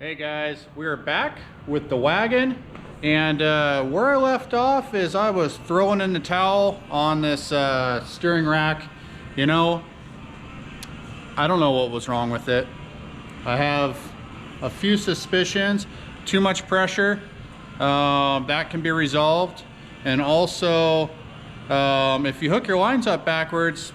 Hey guys, we are back with the wagon, and where I left off is I was throwing in the towel on this steering rack. You know, I don't know what was wrong with it. I have a few suspicions. Too much pressure, that can be resolved, and also if you hook your lines up backwards,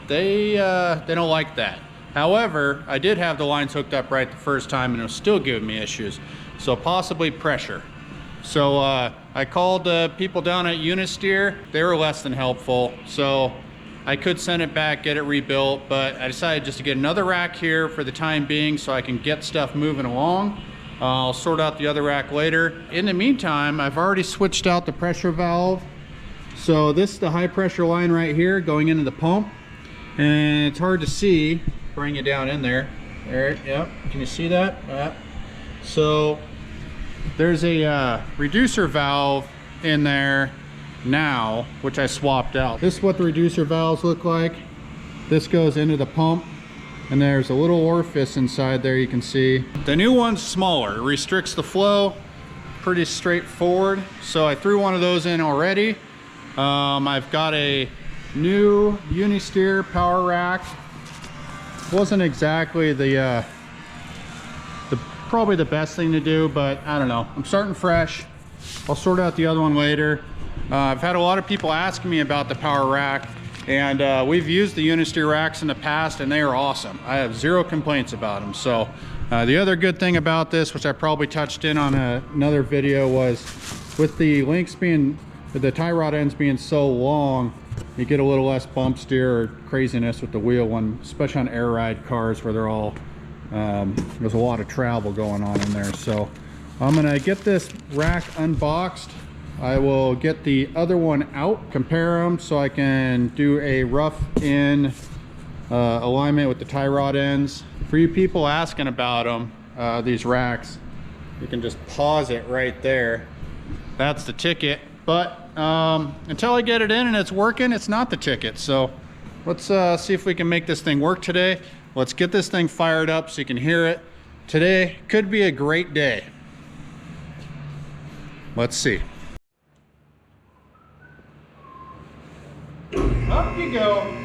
they don't like that. However, I did have the lines hooked up right the first time and it was still giving me issues. So possibly pressure. So I called people down at Unisteer. They were less than helpful. So I could send it back, get it rebuilt, but I decided just to get another rack here for the time being so I can get stuff moving along. I'll sort out the other rack later. In the meantime, I've already switched out the pressure valve. So this is the high pressure line right here going into the pump. And it's hard to see. Bring it down in there. There, yep. Can you see that? So there's a reducer valve in there now, which I swapped out. This is what the reducer valves look like. This goes into the pump, and there's a little orifice inside there you can see. The new one's smaller. It restricts the flow. Pretty straightforward. So I threw one of those in already. I've got a new Unisteer power rack. Wasn't exactly the probably the best thing to do, but I don't know. I'm starting fresh. I'll sort out the other one later. I've had a lot of people asking me about the power rack, and we've used the Unisteer racks in the past and they are awesome. I have zero complaints about them. So the other good thing about this, which I probably touched in on another video, was with the links being, the tie rod ends being so long, you get a little less bump steer or craziness with the wheel one, especially on air ride cars where they're all there's a lot of travel going on in there. So I'm gonna get this rack unboxed. I will get the other one out, compare them so I can do a rough in alignment with the tie rod ends. For you people asking about them, these racks, you can just pause it right there. That's the ticket. But until I get it in and it's working, it's not the ticket. So let's see if we can make this thing work today. Let's get this thing fired up so you can hear it. Today could be a great day. Let's see. Up you go.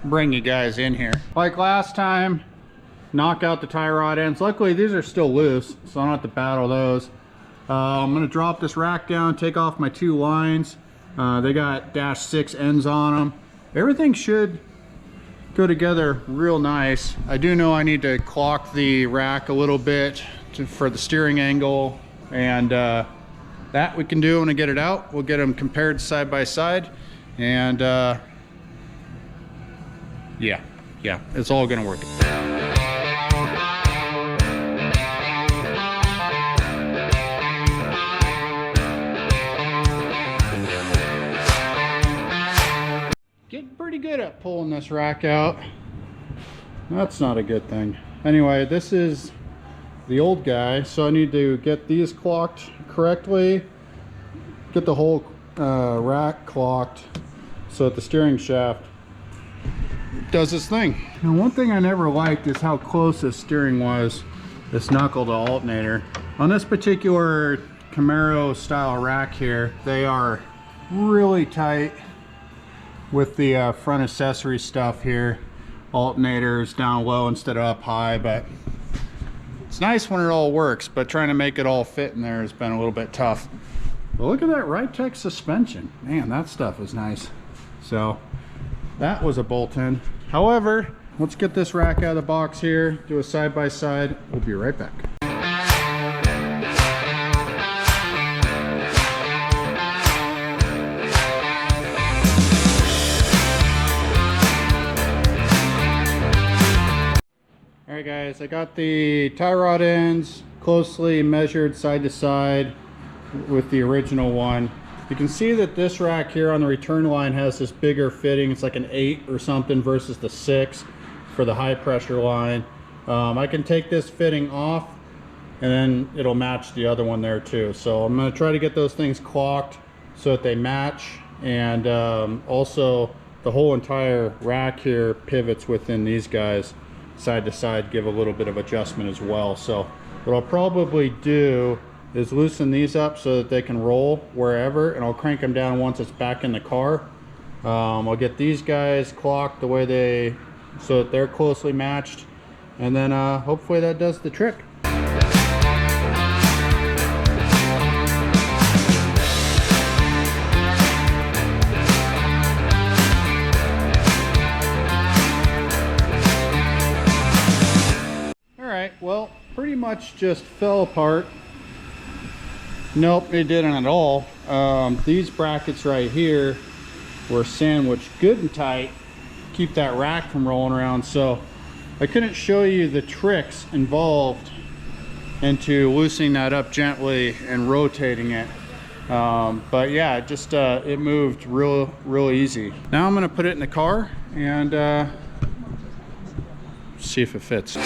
Bring you guys in here. Like last time, knock out the tie rod ends. Luckily these are still loose, so I don't have to battle those. I'm gonna drop this rack down, take off my two lines. They got -6 ends on them. Everything should go together real nice. I do know I need to clock the rack a little bit for the steering angle, and that we can do when I get it out. We'll get them compared side by side, and yeah, it's all gonna work. Getting pretty good at pulling this rack out. That's not a good thing. Anyway, this is the old guy, so I need to get these clocked correctly, get the whole rack clocked so that the steering shaft does its thing. Now, one thing I never liked is how close this steering was, this knuckle to alternator. On this particular Camaro style rack here, they are really tight with the front accessory stuff here. Alternators down low instead of up high, but it's nice when it all works, but trying to make it all fit in there has been a little bit tough. But look at that Right-Tech suspension. Man, that stuff is nice. So that was a bolt-in. However, let's get this rack out of the box here, do a side-by-side. We'll be right back. All right guys, I got the tie rod ends closely measured side to side with the original one. You can see that this rack here on the return line has this bigger fitting. It's like an 8 or something versus the 6. for the high pressure line. I can take this fitting off and then it'll match the other one there too. So I'm going to try to get those things clocked so that they match, and also the whole entire rack here pivots within these guys side to side, give a little bit of adjustment as well. So what I'll probably do is loosen these up so that they can roll wherever, and I'll crank them down once it's back in the car. I'll get these guys clocked the way so that they're closely matched, and then hopefully that does the trick. Well, pretty much just fell apart. Nope, it didn't at all. These brackets right here were sandwiched good and tight, keep that rack from rolling around. So I couldn't show you the tricks involved into loosening that up gently and rotating it. But yeah, it moved real easy. Now I'm gonna put it in the car and see if it fits.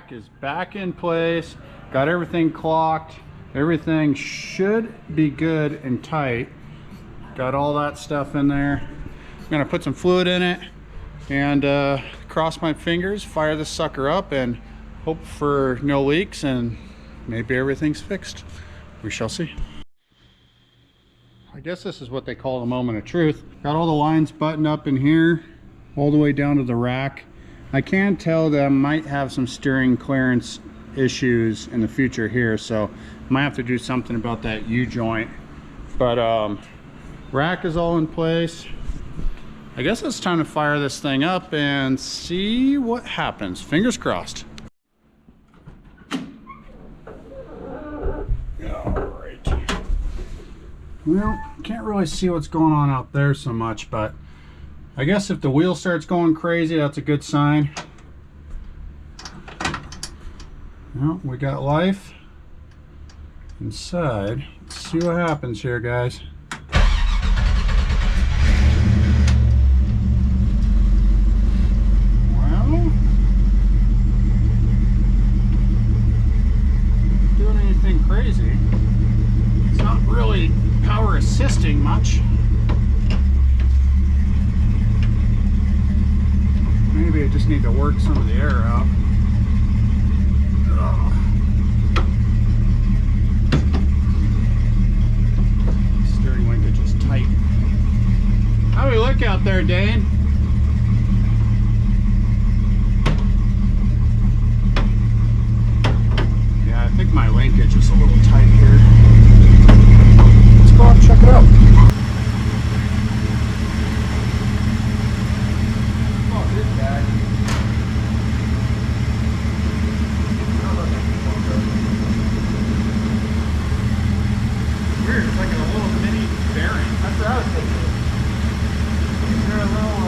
Is back in place, got everything clocked, everything should be good and tight, got all that stuff in there. I'm gonna put some fluid in it and cross my fingers, fire this sucker up, and hope for no leaks, and maybe everything's fixed. We shall see. I guess this is what they call the moment of truth. Got all the lines buttoned up in here all the way down to the rack. I can tell that I might have some steering clearance issues in the future here, so I might have to do something about that U-joint. But rack is all in place. I guess it's time to fire this thing up and see what happens. Fingers crossed. Alright. Well, can't really see what's going on out there so much, but I guess if the wheel starts going crazy, that's a good sign. Well, we got life inside. Let's see what happens here, guys. Well, not doing anything crazy. It's not really power assisting much. Maybe I just need to work some of the air out. Ugh. Steering linkage is tight. How do we look out there, Dane? Yeah, I think my linkage is a little tight here. Let's go out and check it out. Weird, it's like a little mini bearing. That's what I was thinking. Is there a little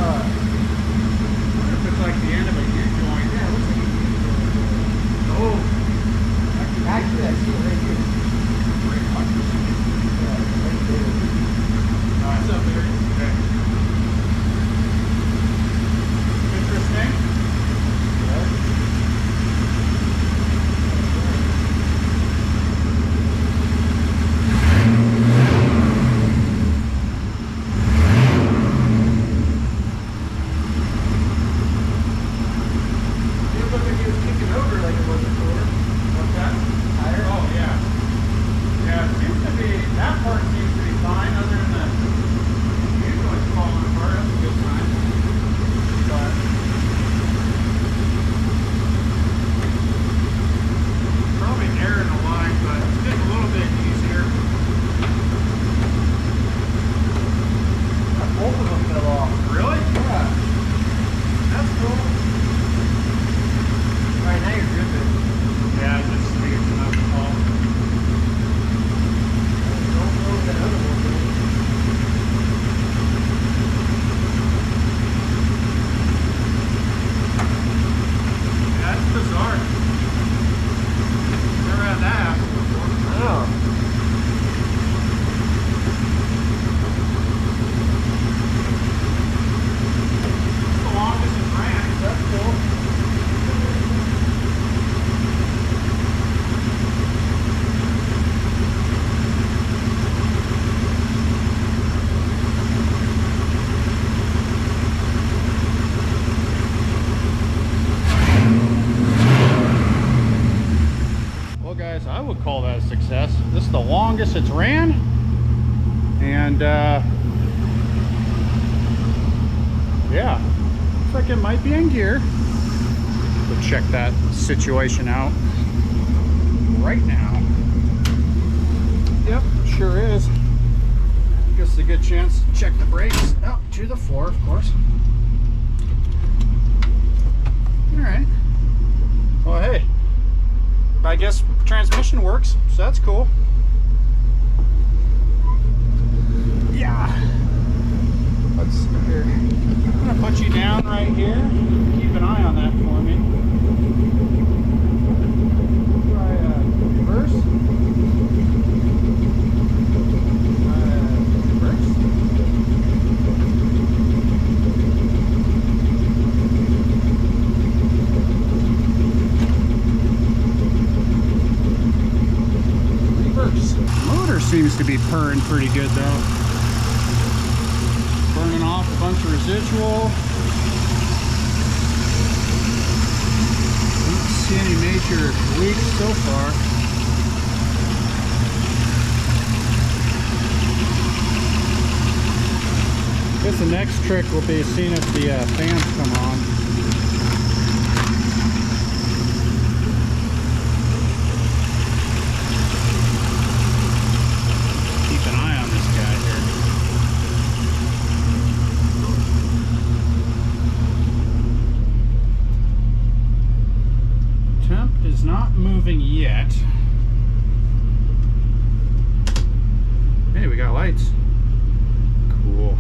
the longest it's ran. And yeah, looks like it might be in gear. We'll check that situation out right now. Yep, sure is. I guess it's a good chance to check the brakes up to the floor, of course. All right. Well, hey, I guess transmission works, so that's cool. Yeah. Let's see here. I'm gonna put you down right here. Keep an eye on that for me. Try reverse. Reverse. Reverse. Motor seems to be purring pretty good though. Burning off a bunch of residual. Don't see any major leaks so far. I guess the next trick will be seeing if the fans come on. Keep an eye on this guy here. Temp is not moving yet. Hey, we got lights. Cool.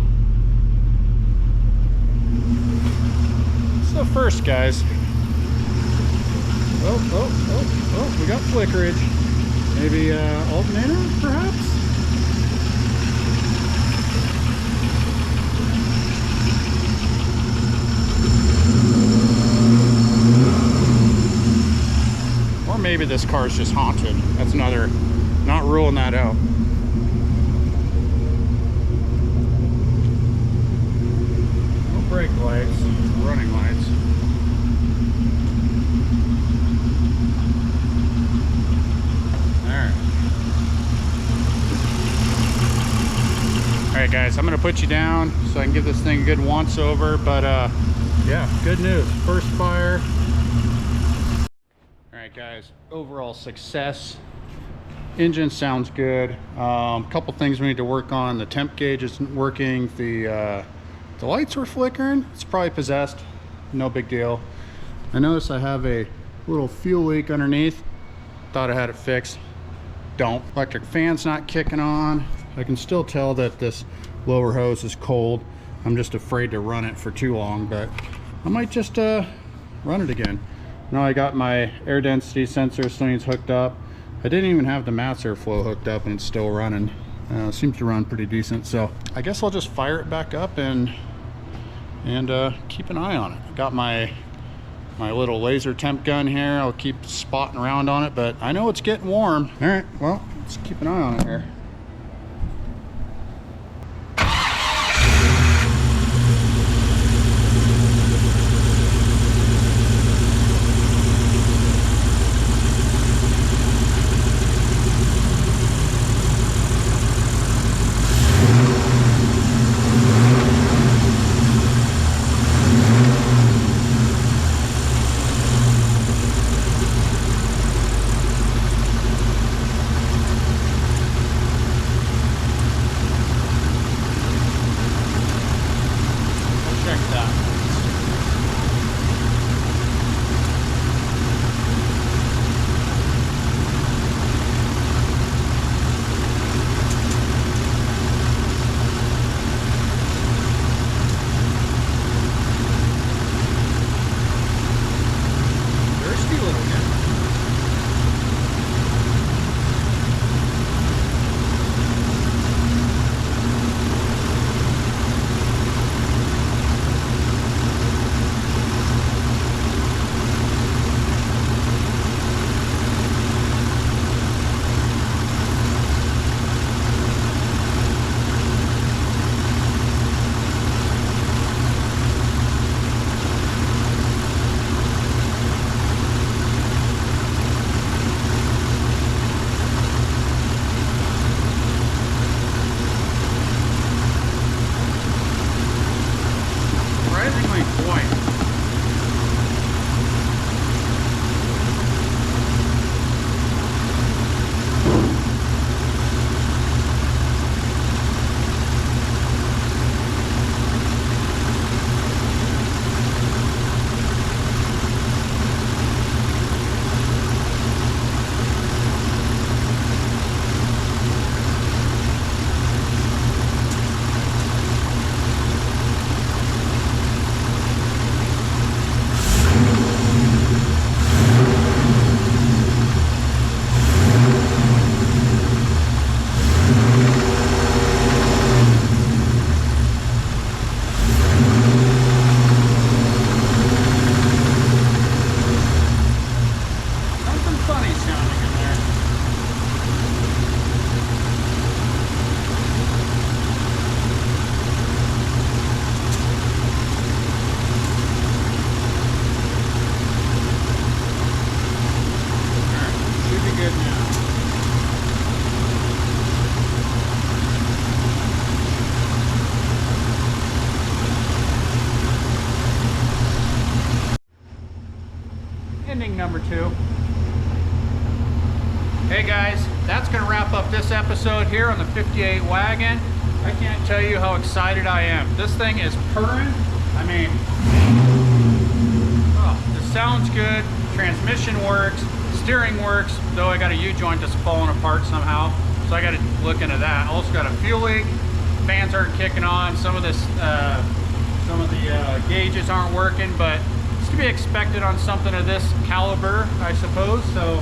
So first, guys. Oh, we got flickerage. Maybe alternator, perhaps? Or maybe this car is just haunted. That's another, not ruling that out. No brake lights, running lights. Alright guys, I'm going to put you down so I can give this thing a good once over, but yeah, good news. First fire. Alright guys, overall success. Engine sounds good. Couple things we need to work on. The temp gauge isn't working. The lights were flickering. It's probably possessed. No big deal. I noticed I have a little fuel leak underneath. Thought I had it fixed. Don't. Electric fan's not kicking on. I can still tell that this lower hose is cold. I'm just afraid to run it for too long, but I might just run it again. Now I got my air density sensor slings hooked up. I didn't even have the mass airflow hooked up and it's still running. Seems to run pretty decent, so I guess I'll just fire it back up and keep an eye on it. I got my little laser temp gun here. I'll keep spotting around on it, but I know it's getting warm. All right, well, let's keep an eye on it here. Ending number 2. Hey guys, that's going to wrap up this episode here on the 58 wagon. I can't tell you how excited I am. This thing is purring. I mean, oh, this sounds good. Transmission works, steering works, though I got a U-joint that's falling apart somehow. So I got to look into that. Also got a fuel leak. Fans aren't kicking on. Some of the gauges aren't working, but it's to be expected on something of this caliber, I suppose. So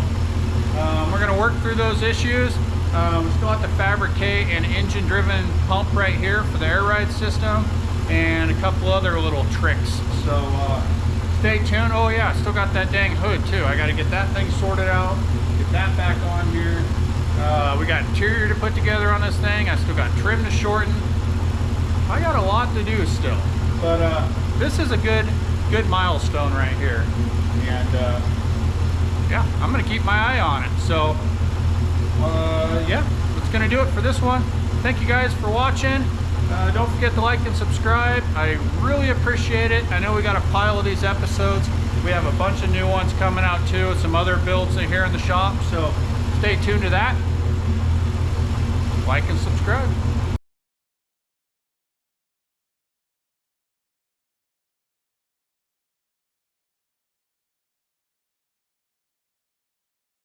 we're going to work through those issues. We still have to fabricate an engine-driven pump right here for the air ride system, and a couple other little tricks. So stay tuned. Oh yeah, still got that dang hood too. I got to get that thing sorted out, get that back on here. We got interior to put together on this thing. I still got trim to shorten. I got a lot to do still, but this is a good milestone right here, and yeah, I'm gonna keep my eye on it. So yeah, that's gonna do it for this one. Thank you guys for watching. Don't forget to like and subscribe. I really appreciate it. I know we got a pile of these episodes. We have a bunch of new ones coming out too, and some other builds here in the shop, so stay tuned to that. Like and subscribe.